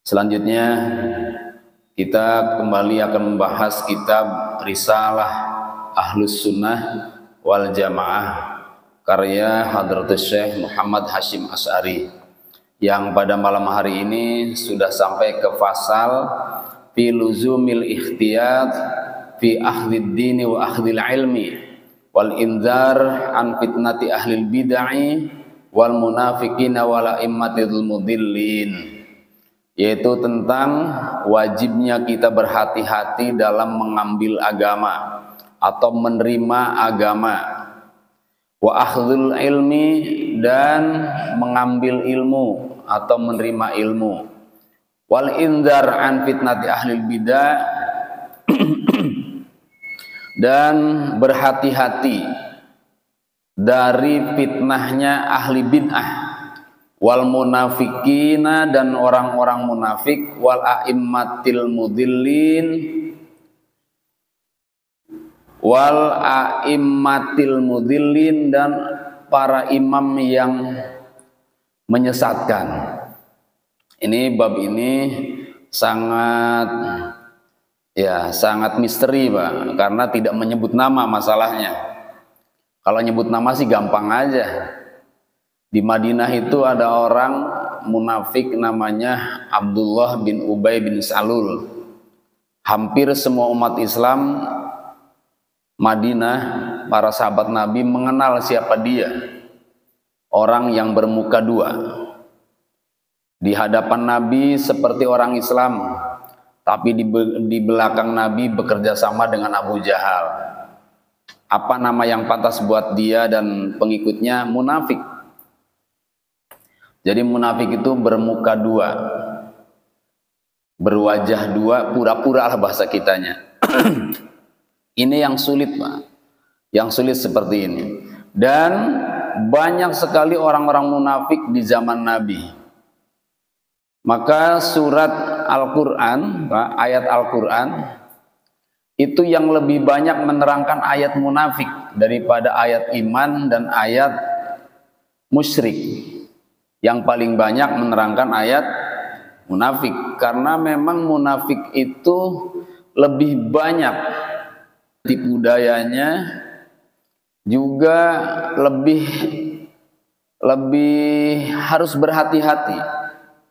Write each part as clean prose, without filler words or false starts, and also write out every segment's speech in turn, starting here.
Selanjutnya kita kembali akan membahas kitab Risalah Ahlus Sunnah wal Jamaah karya Hadratus Syekh Muhammad Hashim Asy'ari, yang pada malam hari ini sudah sampai ke fasal fi luzumil ikhtiyat fi akhdid dini wa akhdil ilmi wal inzar an fitnati ahlil bid'ah wal munafiqina wal a'immatil mudillin, yaitu tentang wajibnya kita berhati-hati dalam mengambil agama atau menerima agama, wa akhdhul ilmi, dan mengambil ilmu atau menerima ilmu, wal inzar an fitnati ahlil bidah, dan berhati-hati dari fitnahnya ahli bid'ah, wal munafikina, dan orang-orang munafik, wal a'immatil mudillin, wal a'immatil mudillin, dan para imam yang menyesatkan. Ini bab ini sangat misteri, Pak, karena tidak menyebut nama masalahnya. Kalau nyebut nama sih gampang aja. Di Madinah itu ada orang munafik namanya Abdullah bin Ubay bin Salul. Hampir semua umat Islam Madinah, para sahabat Nabi mengenal siapa dia. Orang yang bermuka dua. Di hadapan Nabi seperti orang Islam, tapi di belakang Nabi bekerja sama dengan Abu Jahal. Apa nama yang pantas buat dia dan pengikutnya? Munafik. Jadi munafik itu bermuka dua, berwajah dua, pura-pura lah bahasa kitanya. Ini yang sulit, Pak. Yang sulit seperti ini. Dan banyak sekali orang-orang munafik di zaman Nabi. Maka surat Al-Quran, ayat Al-Quran, itu yang lebih banyak menerangkan ayat munafik daripada ayat iman dan ayat musyrik. Yang paling banyak menerangkan ayat munafik, karena memang munafik itu lebih banyak tipu dayanya, juga lebih harus berhati-hati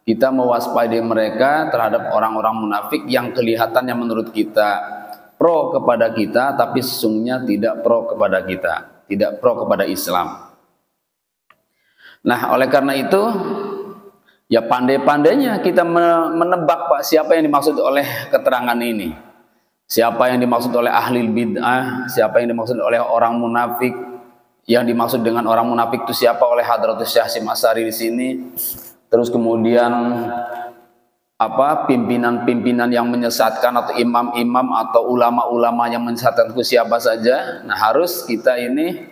kita mewaspadai mereka terhadap orang-orang munafik yang kelihatannya menurut kita pro kepada kita, tapi sesungguhnya tidak pro kepada kita, tidak pro kepada Islam. Nah, oleh karena itu, ya pandai-pandainya kita menebak, Pak, siapa yang dimaksud oleh keterangan ini. Siapa yang dimaksud oleh ahli bid'ah, siapa yang dimaksud oleh orang munafik. Yang dimaksud dengan orang munafik itu siapa oleh Hadratus Syekh Hashim Asy'ari di sini. Terus kemudian pimpinan-pimpinan yang menyesatkan, atau imam-imam atau ulama-ulama yang menyesatkan itu siapa saja. Nah, harus kita ini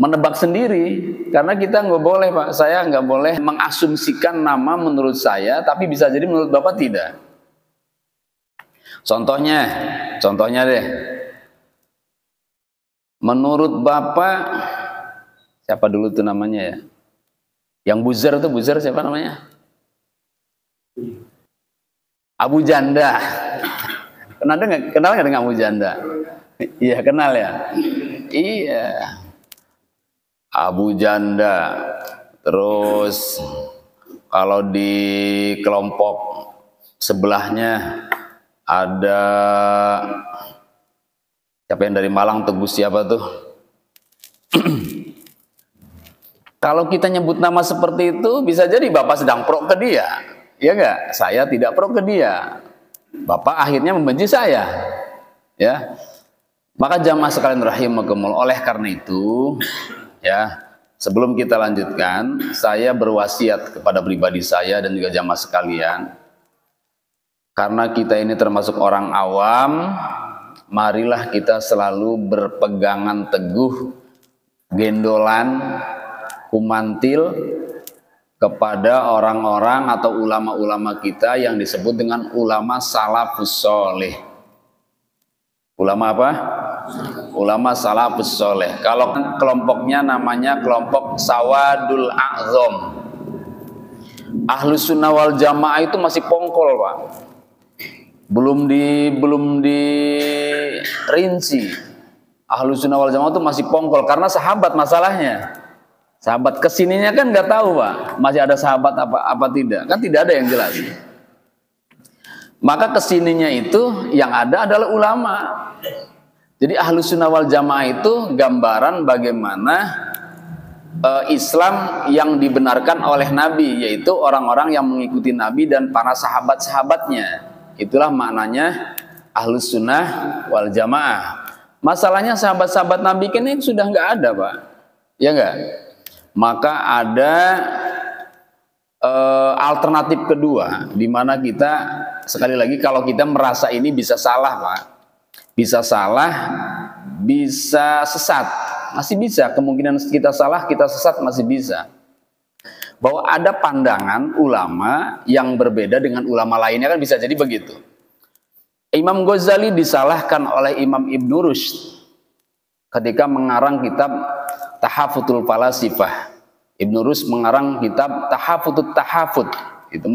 menebak sendiri, karena kita nggak boleh, Pak, saya nggak boleh mengasumsikan nama menurut saya, tapi bisa jadi menurut Bapak tidak. Contohnya deh, menurut Bapak siapa dulu tuh namanya ya? Yang buzzer siapa namanya? Abu Janda. Kenal nggak dengan Abu Janda? Iya, kenal ya. Iya. Abu Janda. Terus kalau di kelompok sebelahnya ada siapa yang dari Malang, Teguh siapa tuh? Kalau kita nyebut nama seperti itu, bisa jadi Bapak sedang pro ke dia. Ya enggak? Saya tidak pro ke dia. Bapak akhirnya membenci saya. Ya. Maka jamaah sekalian rahimakumullah, oleh karena itu, ya, sebelum kita lanjutkan, saya berwasiat kepada pribadi saya dan juga jamaah sekalian, karena kita ini termasuk orang awam, marilah kita selalu berpegangan teguh, gendolan, kumantil kepada orang-orang atau ulama-ulama kita yang disebut dengan ulama salafus soleh. Ulama apa? Ulama salafus soleh. Kalau kelompoknya namanya kelompok Sawadul A'zam. Ahlus sunnah wal jamaah itu masih pongkol, Pak. Belum dirinci. Ahlus sunnah wal jamaah itu masih pongkol karena sahabat masalahnya. Sahabat kesininya kan nggak tahu, Pak. Masih ada sahabat apa tidak? Kan tidak ada yang jelas. Maka kesininya itu yang ada adalah ulama. Jadi Ahlus sunnah wal jamaah itu gambaran bagaimana Islam yang dibenarkan oleh Nabi, yaitu orang-orang yang mengikuti Nabi dan para sahabat-sahabatnya. Itulah maknanya Ahlus sunnah wal jamaah. Masalahnya sahabat-sahabat Nabi ini sudah nggak ada, Pak. Ya nggak? Maka ada alternatif kedua, di mana kita sekali lagi kalau kita merasa ini bisa salah, Pak. Bisa salah, bisa sesat, masih bisa. Kemungkinan kita salah, kita sesat masih bisa. Bahwa ada pandangan ulama yang berbeda dengan ulama lainnya kan bisa jadi begitu. Imam Ghazali disalahkan oleh Imam Ibnu Rushd ketika mengarang kitab Tahafutul Falasifah. Ibnu Rushd mengarang kitab Tahafutut Tahafut. Itu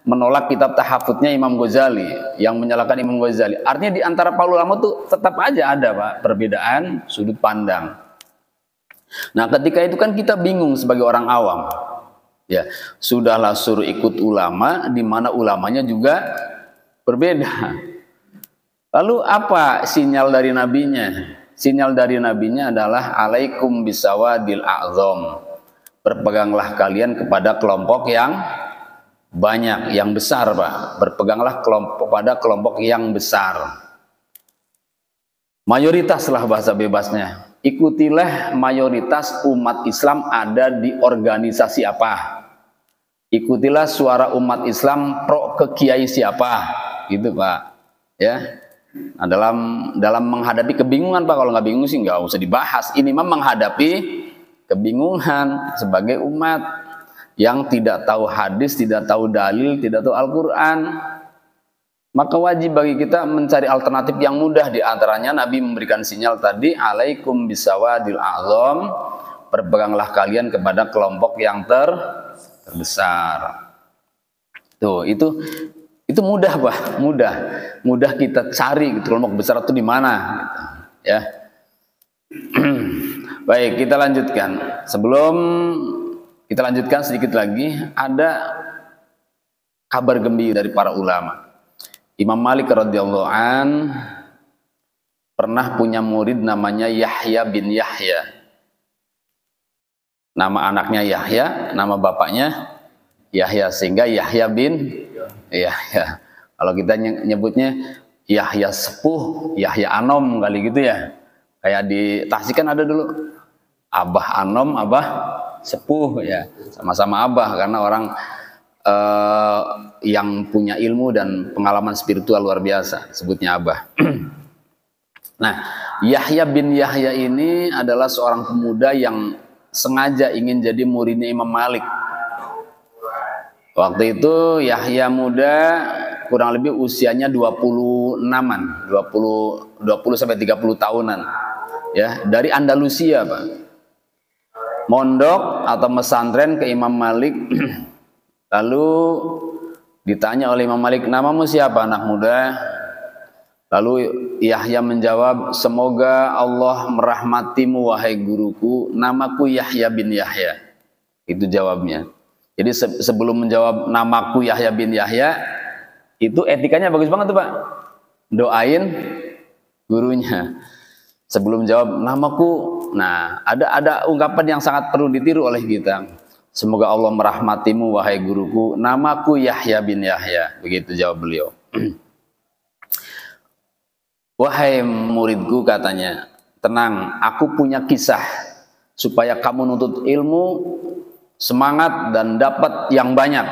menolak kitab tahafutnya Imam Ghazali, yang menyalahkan Imam Ghazali. Artinya di antara para ulama itu tetap aja ada, Pak, perbedaan sudut pandang. Nah, ketika itu kan kita bingung sebagai orang awam. Ya, sudahlah suruh ikut ulama di mana ulamanya juga berbeda. Lalu apa sinyal dari nabinya? Sinyal dari nabinya adalah alaikum bisawadil a'zam. Berpeganglah kalian kepada kelompok yang banyak, yang besar, Pak. Berpeganglah pada kelompok yang besar. Mayoritaslah bahasa bebasnya. Ikutilah mayoritas umat Islam ada di organisasi apa. Ikutilah suara umat Islam pro ke kiai siapa. Gitu, Pak. Ya. Nah, dalam menghadapi kebingungan, Pak. Kalau nggak bingung sih nggak usah dibahas. Ini memang menghadapi kebingungan sebagai umat yang tidak tahu hadis, tidak tahu dalil, tidak tahu Al-Quran. Maka wajib bagi kita mencari alternatif yang mudah. Di antaranya Nabi memberikan sinyal tadi, alaikum bisawadil a'zam, berpeganglah kalian kepada kelompok yang terbesar. Tuh, itu mudah, Pak, mudah kita cari gitu, kelompok besar itu di mana, gitu, ya. Baik, kita lanjutkan. Sebelum kita lanjutkan sedikit lagi, ada kabar gembira dari para ulama. Imam Malik radhiyallahu an pernah punya murid namanya Yahya bin Yahya. Nama anaknya Yahya, nama bapaknya Yahya, sehingga Yahya bin Yahya. Kalau kita nyebutnya Yahya sepuh, Yahya anom kali gitu ya. Kayak di Tasik kan ada dulu Abah anom, Abah sepuh ya, sama-sama abah karena orang yang punya ilmu dan pengalaman spiritual luar biasa, sebutnya abah. Nah, Yahya bin Yahya ini adalah seorang pemuda yang sengaja ingin jadi muridnya Imam Malik. Waktu itu Yahya muda, kurang lebih usianya 26-an, 20 sampai 30 tahunan. Ya, dari Andalusia, Pak. Mondok atau mesantren ke Imam Malik. Lalu ditanya oleh Imam Malik, namamu siapa anak muda? Lalu Yahya menjawab, semoga Allah merahmatimu wahai guruku, namaku Yahya bin Yahya. Itu jawabnya. Jadi sebelum menjawab namaku Yahya bin Yahya, itu etikanya bagus banget tuh, Pak. Doain gurunya. Sebelum jawab namaku, nah ada ungkapan yang sangat perlu ditiru oleh kita. Semoga Allah merahmatimu wahai guruku, namaku Yahya bin Yahya. Begitu jawab beliau. Wahai muridku, katanya, tenang, aku punya kisah supaya kamu nuntut ilmu, semangat dan dapat yang banyak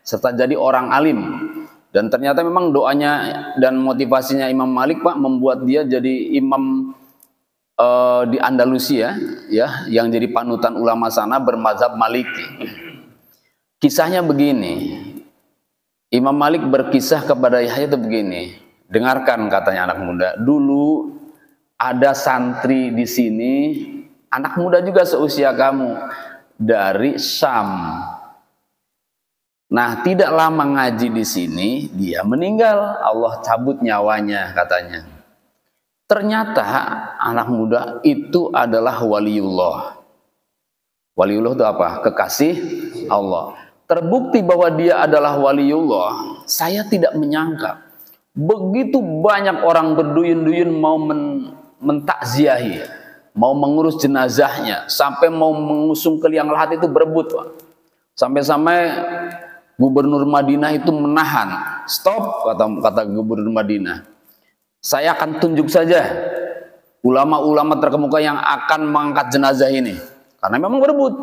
serta jadi orang alim. Dan ternyata memang doanya dan motivasinya Imam Malik, Pak, membuat dia jadi imam di Andalusia, ya, yang jadi panutan ulama sana bermazhab Maliki. Kisahnya begini, Imam Malik berkisah kepada Yahya itu begini, dengarkan, katanya anak muda, dulu ada santri di sini, anak muda juga seusia kamu, dari Syam. Nah, tidak lama ngaji di sini, dia meninggal. Allah cabut nyawanya katanya. Ternyata anak muda itu adalah waliullah. Waliullah itu apa? Kekasih Allah. Terbukti bahwa dia adalah waliullah, saya tidak menyangka begitu banyak orang berduyun-duyun mau mentakziahi, mau mengurus jenazahnya, sampai mau mengusung ke liang lahat itu berebut, Pak. Sampai-sampai Gubernur Madinah itu menahan. Stop, kata Gubernur Madinah. Saya akan tunjuk saja ulama-ulama terkemuka yang akan mengangkat jenazah ini. Karena memang berebut.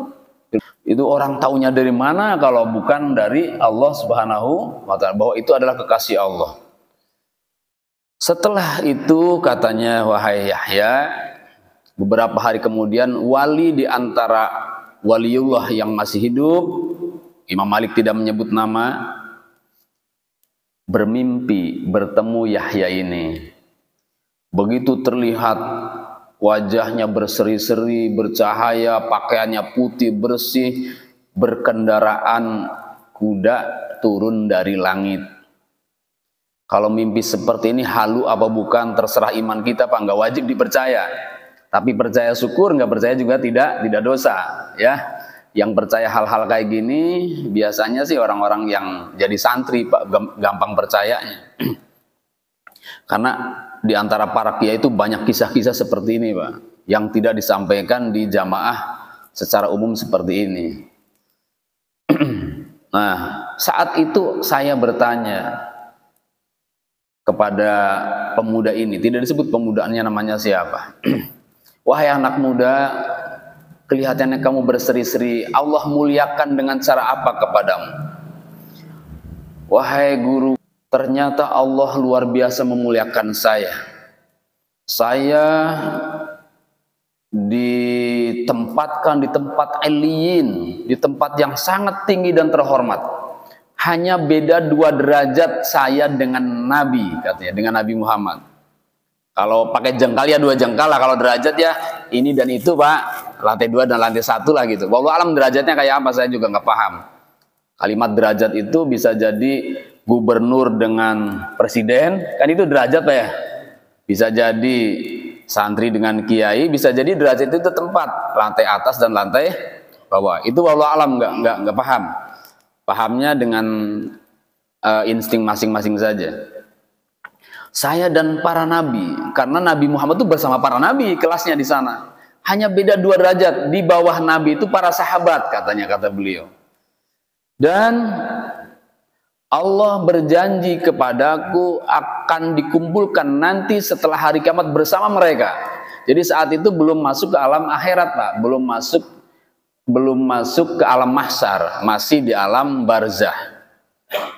Itu orang taunya dari mana kalau bukan dari Allah Subhanahu wa Ta'ala, bahwa itu adalah kekasih Allah. Setelah itu katanya, wahai Yahya, beberapa hari kemudian wali di antara waliullah yang masih hidup, Imam Malik tidak menyebut nama, bermimpi bertemu Yahya ini. Begitu terlihat wajahnya berseri-seri, bercahaya, pakaiannya putih, bersih, berkendaraan kuda turun dari langit. Kalau mimpi seperti ini halu apa bukan, terserah iman kita, Pak. Nggak wajib dipercaya. Tapi percaya syukur, nggak percaya juga tidak dosa. Ya, yang percaya hal-hal kayak gini biasanya sih orang-orang yang jadi santri, Pak, gampang percayanya. Karena di antara para kiai itu banyak kisah-kisah seperti ini, Pak, yang tidak disampaikan di jamaah secara umum seperti ini. Nah, saat itu saya bertanya kepada pemuda ini, tidak disebut pemudanya namanya siapa. Wahai anak muda, kelihatannya kamu berseri-seri, Allah muliakan dengan cara apa kepadamu? Wahai guru, ternyata Allah luar biasa memuliakan saya. Saya ditempatkan di tempat aliyin, di tempat yang sangat tinggi dan terhormat. Hanya beda 2 derajat saya dengan Nabi, katanya, dengan Nabi Muhammad. Kalau pakai jengkal ya 2 jengkal lah, kalau derajat ya ini dan itu, Pak, lantai 2 dan lantai 1 lah gitu. Wallahu alam derajatnya kayak apa saya juga nggak paham. Kalimat derajat itu bisa jadi gubernur dengan presiden, kan itu derajat, Pak, ya. Bisa jadi santri dengan kiai, bisa jadi derajat itu tempat, lantai atas dan lantai bawah. Itu wallahu alam nggak paham. Pahamnya dengan insting masing-masing saja. Saya dan para nabi, karena Nabi Muhammad itu bersama para nabi kelasnya di sana. Hanya beda 2 derajat, di bawah nabi itu para sahabat, katanya, kata beliau. Dan Allah berjanji kepadaku akan dikumpulkan nanti setelah hari kiamat bersama mereka. Jadi saat itu belum masuk ke alam akhirat, Pak, belum masuk ke alam mahsyar, masih di alam barzah.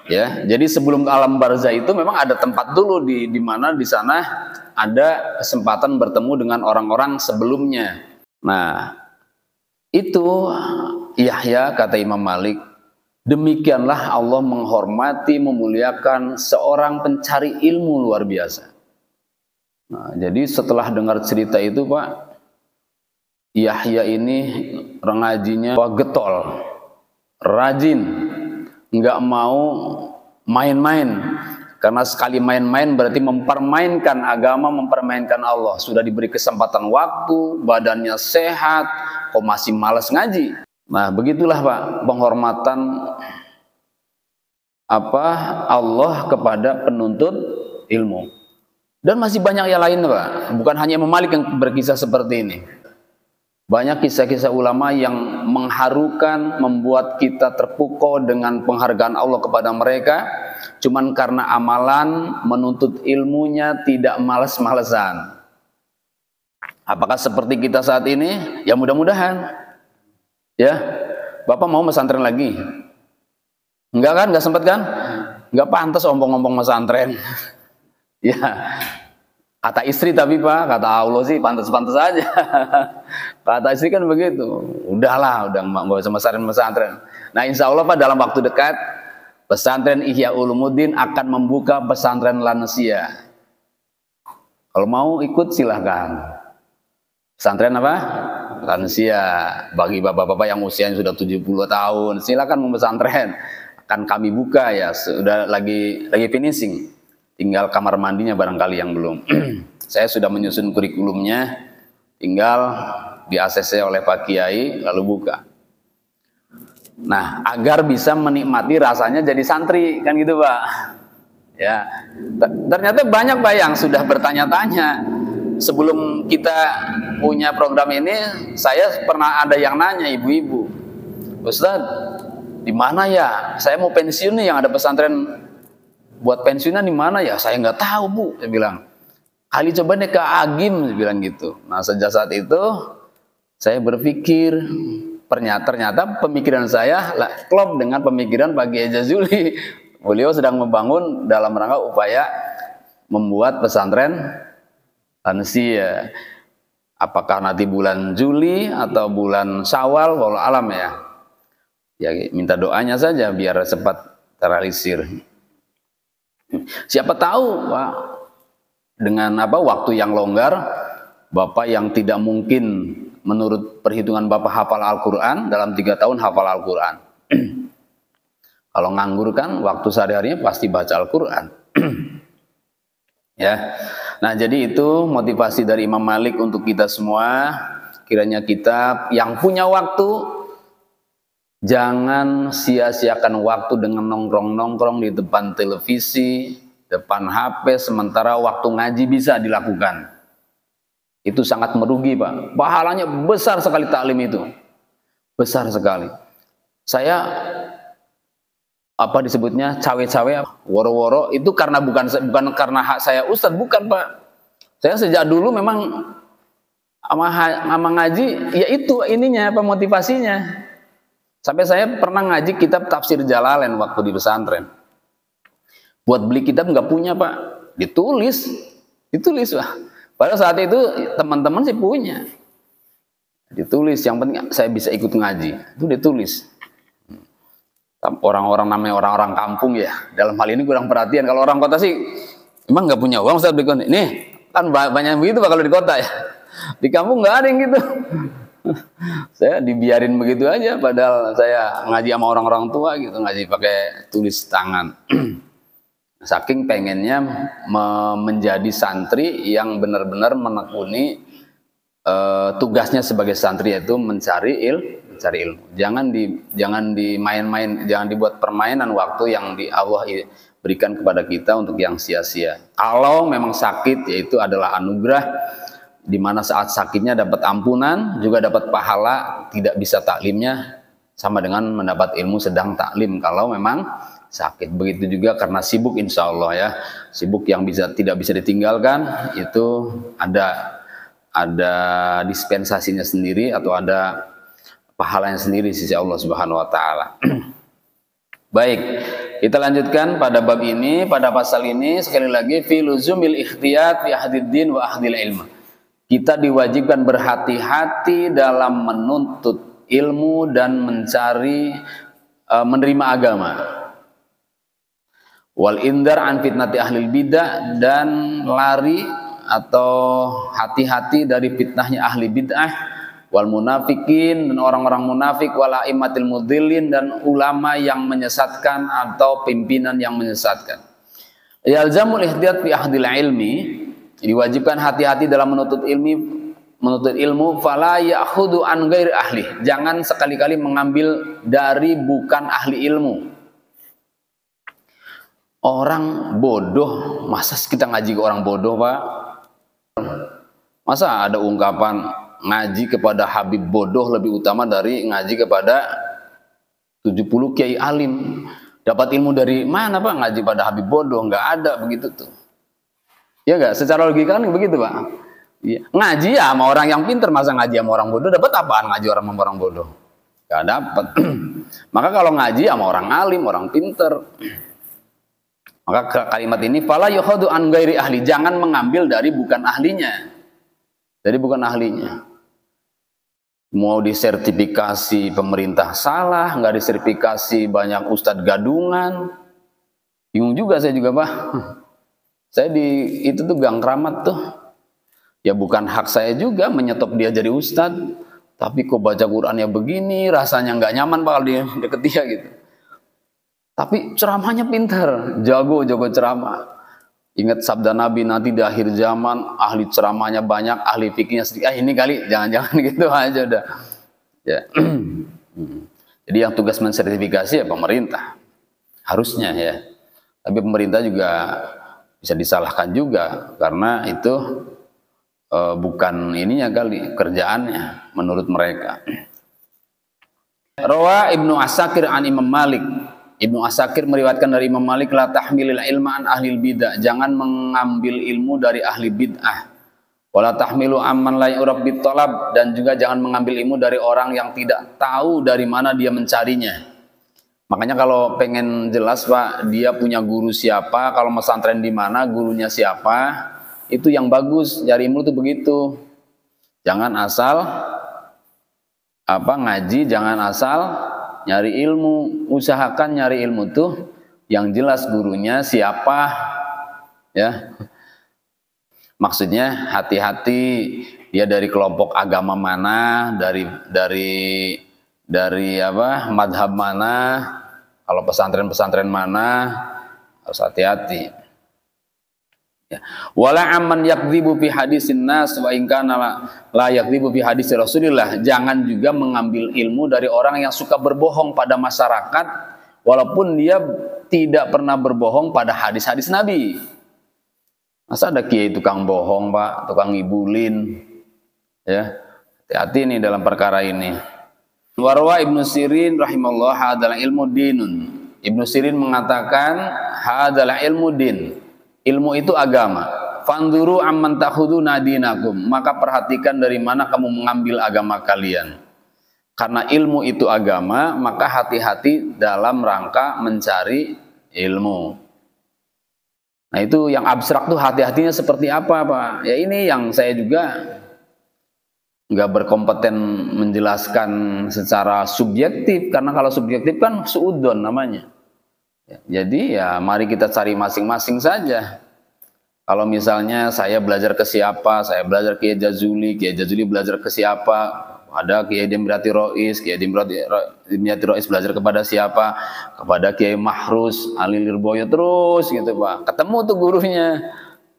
Ya, jadi sebelum ke alam barzah itu memang ada tempat dulu di mana di sana ada kesempatan bertemu dengan orang-orang sebelumnya. Nah, itu Yahya, kata Imam Malik, demikianlah Allah menghormati, memuliakan seorang pencari ilmu luar biasa. Nah, jadi setelah dengar cerita itu, Pak, Yahya ini ngajinya getol, rajin, nggak mau main-main. Karena sekali main-main berarti mempermainkan agama, mempermainkan Allah. Sudah diberi kesempatan waktu, badannya sehat, kok masih malas ngaji. Nah, begitulah, Pak, penghormatan Allah kepada penuntut ilmu. Dan masih banyak yang lain, Pak. Bukan hanya Imam Malik yang berkisah seperti ini. Banyak kisah-kisah ulama yang mengharukan, membuat kita terpukau dengan penghargaan Allah kepada mereka. Cuman karena amalan, menuntut ilmunya tidak malas-malesan. Apakah seperti kita saat ini? Ya mudah-mudahan. Ya, Bapak mau pesantren lagi? Enggak kan? Enggak sempat kan? Enggak pantas ompong-ompong pesantren. Ya, kata istri tapi, Pak, kata Allah sih pantas-pantas aja. Kata istri kan begitu. Udahlah, udah nggak usah pesantren. Nah, insya Allah, Pak, dalam waktu dekat pesantren Ihya Ulumuddin akan membuka pesantren lansia. Kalau mau ikut silahkan. Pesantren apa? lansia. Bagi bapak-bapak yang usianya sudah 70 tahun, silakan mau pesantren. Akan kami buka ya, sudah lagi finishing. Tinggal kamar mandinya barangkali yang belum. Saya sudah menyusun kurikulumnya, tinggal di-ACC oleh Pak Kiai lalu buka. Nah, agar bisa menikmati rasanya jadi santri, kan gitu Pak. Ya, ternyata banyak Pak yang sudah bertanya-tanya. Sebelum kita punya program ini, saya pernah ada yang nanya ibu-ibu, Ustadz, di mana ya? Saya mau pensiun nih, yang ada pesantren buat pensiunan di mana ya? Saya nggak tahu Bu, saya bilang. Kali coba deh ke Agim, saya bilang gitu. Nah, sejak saat itu saya berpikir, ternyata pemikiran saya klop dengan pemikiran Pak Kiai Jazuli. Beliau sedang membangun dalam rangka upaya membuat pesantren lansia. Apakah nanti bulan Juli atau bulan Syawal, wallahu alam ya. Ya minta doanya saja biar cepat terrealisir. Siapa tahu Pak, dengan waktu yang longgar, Bapak yang tidak mungkin menurut perhitungan Bapak hafal Al-Quran, dalam 3 tahun hafal Al-Quran. Kalau nganggur kan waktu sehari-harinya pasti baca Al-Quran. Ya. Nah, jadi itu motivasi dari Imam Malik untuk kita semua. Kiranya kita yang punya waktu, jangan sia-siakan waktu dengan nongkrong-nongkrong di depan televisi, depan HP, sementara waktu ngaji bisa dilakukan. Itu sangat merugi Pak. Pahalanya besar sekali taklim itu. Besar sekali. Saya disebutnya cawe-cawe, woro-woro, itu karena bukan karena hak saya Ustadz, bukan Pak. Saya sejak dulu memang sama ngaji, ya itu ininya, motivasinya. Sampai saya pernah ngaji kitab Tafsir Jalalain waktu di pesantren. Buat beli kitab nggak punya Pak, ditulis Pak. Pada saat itu teman-teman sih punya, ditulis. Yang penting saya bisa ikut ngaji, itu ditulis. Orang-orang namanya orang-orang kampung ya, dalam hal ini kurang perhatian. Kalau orang kota sih emang nggak punya uang, saya beli konten. Nih kan banyak begitu Pak kalau di kota ya. Di kampung nggak ada yang gitu. Saya dibiarin begitu aja, padahal saya ngaji sama orang-orang tua gitu, ngaji pakai tulis tangan. Saking pengennya menjadi santri yang benar-benar menekuni tugasnya sebagai santri, yaitu mencari ilmu. Jangan dimain-main, jangan dibuat permainan waktu yang Allah berikan kepada kita untuk yang sia-sia. Kalau memang sakit, yaitu adalah anugerah, di mana saat sakitnya dapat ampunan, juga dapat pahala. Tidak bisa taklimnya sama dengan mendapat ilmu sedang taklim kalau memang sakit. Begitu juga karena sibuk, insya Allah ya, sibuk yang tidak bisa ditinggalkan, itu ada dispensasinya sendiri atau ada pahalanya sendiri sisi Allah Subhanahu wa taala. Baik, kita lanjutkan pada bab ini, pada pasal ini. Sekali lagi, fi luzumil ikhtiyat fi ahdiddin wa ahdil ilm. Kita diwajibkan berhati-hati dalam menuntut ilmu dan menerima agama. Wal indar an fitnati ahlil bidah, dan lari atau hati-hati dari fitnahnya ahli bid'ah, wal munafikin, dan orang-orang munafik, wal aimatil mudhillin, dan ulama yang menyesatkan atau pimpinan yang menyesatkan. Yalzamul ihtiyat fi ahdil ilmi, diwajibkan hati-hati dalam menuntut ilmu, fala ya'khudhu an ghairi ahli, jangan sekali-kali mengambil dari bukan ahli ilmu. Orang bodoh, masa kita ngaji ke orang bodoh Pak? Masa ada ungkapan ngaji kepada Habib bodoh lebih utama dari ngaji kepada 70 kiai alim? Dapat ilmu dari mana Pak? Ngaji pada Habib bodoh? Nggak ada begitu tuh. Ya nggak? Secara logika kan begitu Pak. Ya. Ngaji ya sama orang yang pinter, masa ngaji sama orang bodoh? Dapat apaan ngaji sama orang bodoh? Nggak dapat. Maka kalau ngaji sama orang alim, orang pinter, maka kalimat ini fala yukhadu an ghairi ahli, jangan mengambil dari bukan ahlinya. Dari bukan ahlinya. Mau disertifikasi pemerintah salah, nggak disertifikasi banyak ustadz gadungan. Bingung juga saya juga Pak. Saya itu tuh Gang Kramat tuh. Ya bukan hak saya juga menyetop dia jadi ustadz. Tapi kok baca Qurannya begini, rasanya nggak nyaman Pak kalau di deket dia gitu. Tapi ceramahnya pintar, jago ceramah. Ingat sabda Nabi, nanti di akhir zaman ahli ceramahnya banyak, ahli fikihnya sedikit. Ini kali jangan-jangan gitu aja udah. Ya. Jadi yang tugas mensertifikasi ya pemerintah. Harusnya ya. Tapi pemerintah juga bisa disalahkan juga karena itu bukan ininya kali kerjaannya menurut mereka. Rawa Ibnu Asakir an Imam Malik. Ibnu Asakir meriwayatkan dari Imam Malik, la tahmilil ilma an ahlil bid'ah, jangan mengambil ilmu dari ahli bid'ah. Wala tahmilu amman la yurab bitolab, dan juga jangan mengambil ilmu dari orang yang tidak tahu dari mana dia mencarinya. Makanya kalau pengen jelas Pak, dia punya guru siapa, kalau pesantren di mana, gurunya siapa, itu yang bagus. Cari ilmu itu begitu. Jangan asal ngaji, jangan asal nyari ilmu. Usahakan nyari ilmu tuh yang jelas gurunya siapa, ya. Maksudnya hati-hati dia dari kelompok agama mana, dari madhab mana, kalau pesantren-pesantren mana, harus hati-hati. Ya. Wala amman yakdzibu fi hadisin nas wa in kana la yakdzibu fi hadis Rasulillah. Jangan juga mengambil ilmu dari orang yang suka berbohong pada masyarakat walaupun dia tidak pernah berbohong pada hadis-hadis Nabi. Masa ada kiai tukang bohong Pak, tukang ngibulin. Ya. Hati-hati nih dalam perkara ini. Warwa Ibnu Sirin rahimahullah, adalah ilmu dinun. Ibnu Sirin mengatakan adalah ilmu din. Ilmu itu agama. Fanduru amman takhuduna dinakum. Maka perhatikan dari mana kamu mengambil agama kalian. Karena ilmu itu agama, maka hati-hati dalam rangka mencari ilmu. Nah itu yang abstrak tuh hati-hatinya seperti apa Pak? Ya ini yang saya juga nggak berkompeten menjelaskan secara subjektif. Karena kalau subjektif kan suudon namanya. Jadi ya mari kita cari masing-masing saja. Kalau misalnya saya belajar ke siapa, saya belajar Kiai Jazuli belajar ke siapa, ada Kiai Dimyati Rois, Kiai Dimyati Rois belajar kepada siapa, kepada Kiai Mahrus, Ali Lirboyo terus gitu Pak. Ketemu tuh gurunya,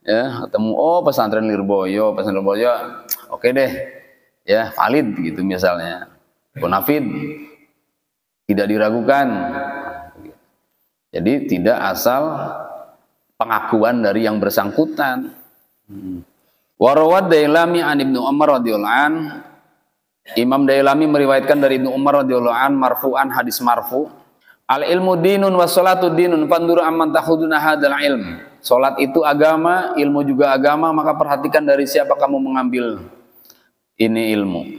ya ketemu pesantren Lirboyo, oke deh, ya valid gitu misalnya, bonafid, tidak diragukan. Jadi tidak asal pengakuan dari yang bersangkutan. Warawad Dailami an Ibnu Umar radhiyallahu an. Imam Dailami meriwayatkan dari Ibnu Umar radhiyallahu an marfu'an, hadis marfu. Al ilmu dinun was salatu dinun fanduru amman takhuduna hadzal ilm. Salat itu agama, ilmu juga agama, maka perhatikan dari siapa kamu mengambil ini ilmu.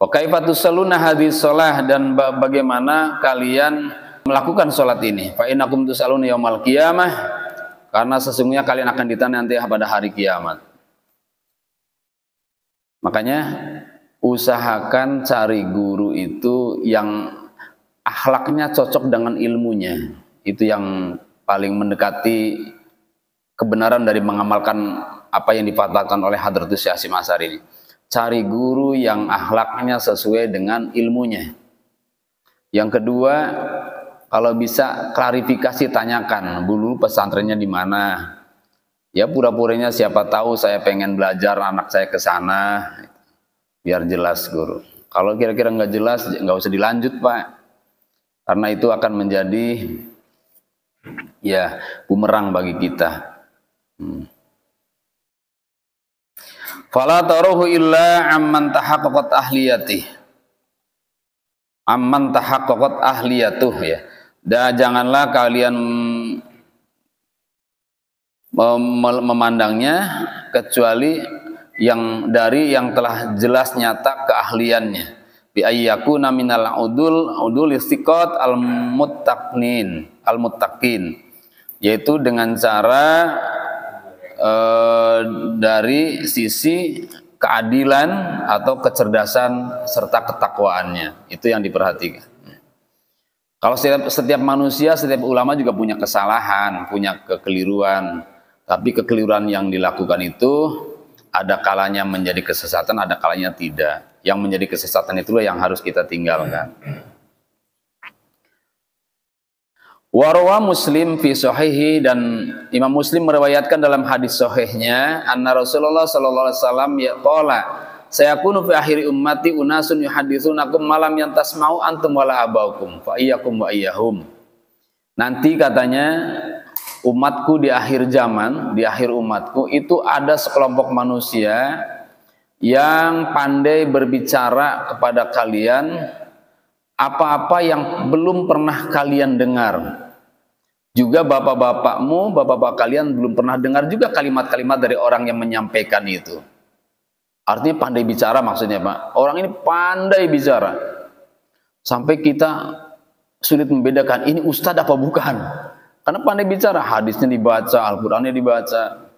Wa kaifa tusalluna hadhis shalah, dan bagaimana kalian melakukan sholat ini. Fa innakum tusaluna yaumal qiyamah, karena sesungguhnya kalian akan ditanya nanti pada hari kiamat. Makanya usahakan cari guru itu yang akhlaknya cocok dengan ilmunya. Itu yang paling mendekati kebenaran dari mengamalkan apa yang difatwakan oleh Hadratus Syekh Hasyim Asy'ari ini. Cari guru yang akhlaknya sesuai dengan ilmunya. Yang kedua, kalau bisa klarifikasi, tanyakan dulu pesantrennya di mana. Ya pura-puranya siapa tahu saya pengen belajar, anak saya ke sana. Biar jelas guru. Kalau kira-kira nggak jelas, nggak usah dilanjut Pak. Karena itu akan menjadi ya bumerang bagi kita. Fala taruhu illa amman tahaqqaqat ahliyatih. Amman tahaqqaqat ahliyatuh ya. Dan janganlah kalian memandangnya kecuali yang telah jelas nyata keahliannya. Bi ayyakuna minal udul istiqat al muttaqin, yaitu dengan cara dari sisi keadilan atau kecerdasan serta ketakwaannya. Itu yang diperhatikan. Kalau setiap manusia, setiap ulama juga punya kesalahan, punya kekeliruan. Tapi kekeliruan yang dilakukan itu ada kalanya menjadi kesesatan, ada kalanya tidak. yang menjadi kesesatan itulah yang harus kita tinggalkan. Warwa Muslim fi sahihi, dan Imam Muslim meriwayatkan dalam hadis sahihnya, anna Rasulullah sallallahu alaihi wasallam qala sayakunu fi akhiri ummati unasun yuhaditsunakum malam yantasma'u antum wala abaukum fa iyyakum wa iyyahum. Nanti katanya umatku di akhir zaman, di akhir umatku itu ada sekelompok manusia yang pandai berbicara kepada kalian apa-apa yang belum pernah kalian dengar. Juga bapak-bapakmu, bapak-bapak kalian belum pernah dengar juga kalimat-kalimat dari orang yang menyampaikan itu. Artinya pandai bicara maksudnya, Pak. Orang ini pandai bicara. Sampai kita sulit membedakan ini ustadz apa bukan. Karena pandai bicara, hadisnya dibaca, Al-Qur'annya dibaca.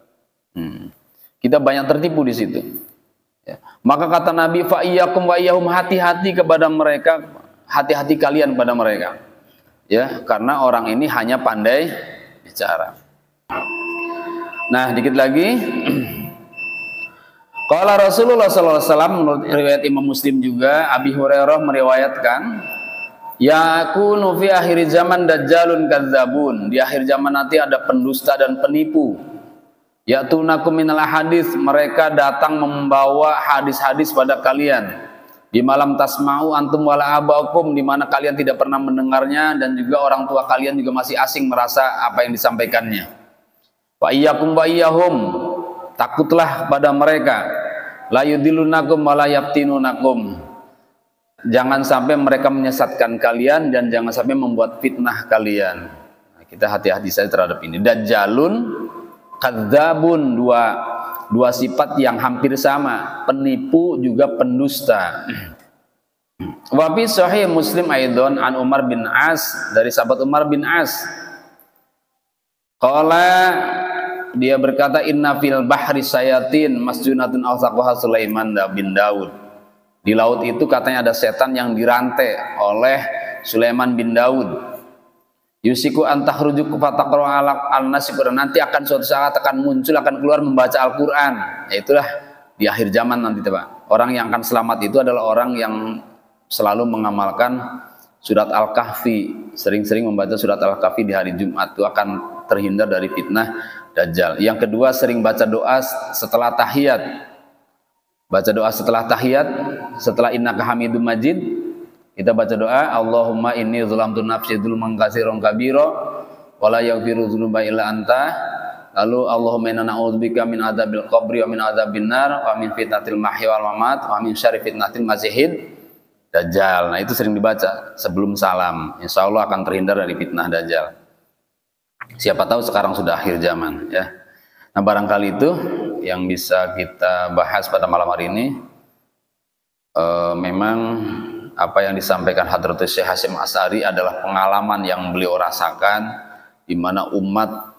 Kita banyak tertipu di situ. Ya. Maka kata Nabi, fa iyyakum wa iyyahum, hati-hati kepada mereka, hati-hati kalian pada mereka. Ya, karena orang ini hanya pandai bicara. Nah, dikit lagi. Qala Rasulullah sallallahu alaihi wasallam, menurut riwayat Imam Muslim juga, Abi Hurairah meriwayatkan, yakunu fi akhir zaman dajjalun kadzabun. Di akhir zaman nanti ada pendusta dan penipu. Ya'tunakum minal hadis, mereka datang membawa hadis-hadis pada kalian. Di malam tasma'u antum wala abaukum, di mana kalian tidak pernah mendengarnya dan juga orang tua kalian juga masih asing merasa apa yang disampaikannya. Wa iyyakum wa iyyahum, takutlah pada mereka. La yudillunakum wa la yaftinunakum. Jangan sampai mereka menyesatkan kalian dan jangan sampai membuat fitnah kalian. Nah, kita hati-hati saja terhadap ini. Dajjalun kadzabun, dua sifat yang hampir sama, penipu juga pendusta. Wa fi sahih Muslim aidon an Umar bin As, dari sahabat Umar bin As. Qala, dia berkata, inna fil bahri sayatin masjunatun awsaqaha Sulaiman bin Daud. Di laut itu katanya ada setan yang dirantai oleh Sulaiman bin Daud. Yusiku antahrujuk fataqra ala al-nasib, nanti akan suatu saat akan muncul, akan keluar membaca Al-Qur'an. Ya, itulah di akhir zaman nanti, Pak. Orang yang akan selamat itu adalah orang yang selalu mengamalkan surat Al-Kahfi, sering-sering membaca surat Al-Kahfi di hari Jumat, itu akan terhindar dari fitnah Dajjal. Yang kedua, sering baca doa setelah tahiyat. Baca doa setelah tahiyat, setelah innaka hamidum majid. Kita baca doa, Allahumma inni zulamtu nafsi dzulman katsiran kabira wa la yaghfiru dzunuba illa anta. Lalu Allahumma inna na'udzubika min adzabil qabri wa min adzabin nar wa min fitnatil mahya wal mamat wa min syarri fitnatil masiihid dajjal. Nah, itu sering dibaca sebelum salam. Insya Allah akan terhindar dari fitnah Dajjal. Siapa tahu sekarang sudah akhir zaman, ya. Nah, barangkali itu yang bisa kita bahas pada malam hari ini. Memang apa yang disampaikan Hadratus Syekh Hasyim Asy'ari adalah pengalaman yang beliau rasakan, di mana umat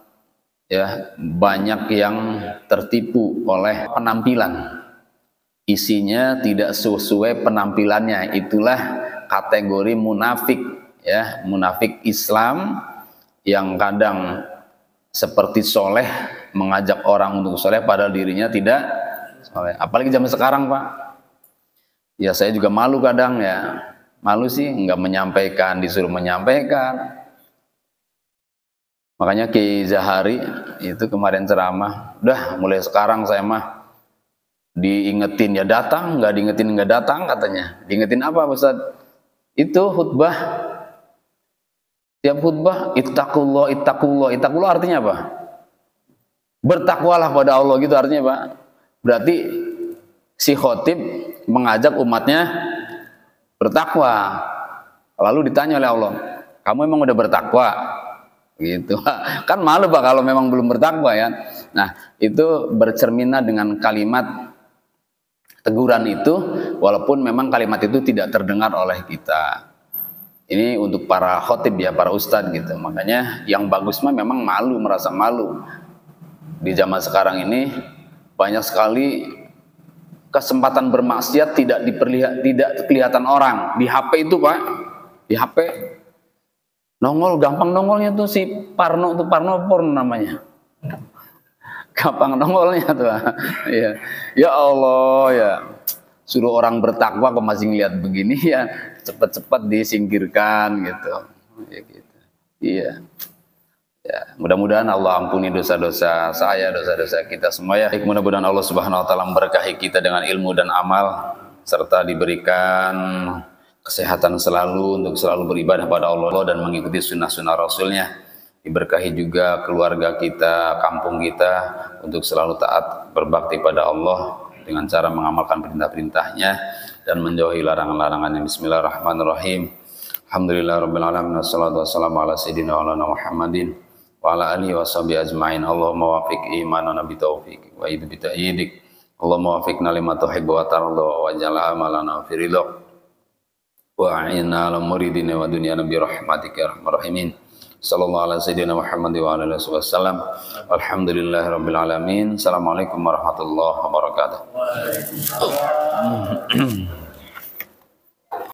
ya banyak yang tertipu oleh penampilan. Isinya tidak sesuai penampilannya. Itulah kategori munafik, ya, munafik Islam yang kadang seperti soleh, mengajak orang untuk soleh padahal dirinya tidak soleh. Apalagi zaman sekarang, Pak. Ya, saya juga malu kadang, ya. Malu sih nggak menyampaikan, disuruh menyampaikan. Makanya Kiai Zahari itu kemarin ceramah, udah mulai sekarang saya mah diingetin ya datang, nggak diingetin nggak datang katanya. Diingetin apa, Ustaz? Itu khutbah. Tiap khutbah ittaqullah, ittaqullah. Ittaqullah artinya apa? Bertakwalah pada Allah, gitu artinya, Pak. Berarti si khotib mengajak umatnya bertakwa. Lalu ditanya oleh Allah, kamu emang udah bertakwa? Gitu. Kan malu, Pak, kalau memang belum bertakwa, ya. Nah, itu bercerminan dengan kalimat teguran itu, walaupun memang kalimat itu tidak terdengar oleh kita. Ini untuk para khotib, ya, para ustadz gitu. Makanya yang bagus mah memang malu, merasa malu. Di zaman sekarang ini banyak sekali kesempatan bermaksiat tidak kelihatan orang. Di HP itu, Pak, di HP nongol, gampang nongolnya tuh si Parno, tuh Parno porn namanya. Gampang nongolnya tuh. Ya. Ya Allah, ya. suruh orang bertakwa kok masih ngeliat begini ya, cepat-cepat disingkirkan gitu. Ya, gitu. Iya. Ya, mudah-mudahan Allah ampuni dosa-dosa saya, dosa-dosa kita semua ya. Mudah-mudahan Allah Subhanahu wa taala memberkahi kita dengan ilmu dan amal serta diberikan kesehatan selalu untuk selalu beribadah pada Allah dan mengikuti sunnah-sunnah Rasulnya. Diberkahi juga keluarga kita, kampung kita untuk selalu taat berbakti pada Allah dengan cara mengamalkan perintah-perintahnya dan menjauhi larangan-larangannya. Bismillahirrahmanirrahim. Alhamdulillahirabbil alamin wassalatu wassalamu ala sayyidina wa ala Muhammadin wa ala alihi washabihi ajmain. Allahumma wafiq imanana bi taufiq wa a'idzu bi ta'yidik. Allahumma wafiqna lima tuhibbu wa tarda wa ja'al amalana fi ridhak wa a'inna ala muridina wa dunyana bi rahmatika ya arhamar rahimin. Sallallahu ala sayyidina Muhammad wa ala alihi wasallam. Alhamdulillahirabbil alamin. Assalamualaikum warahmatullahi wabarakatuh.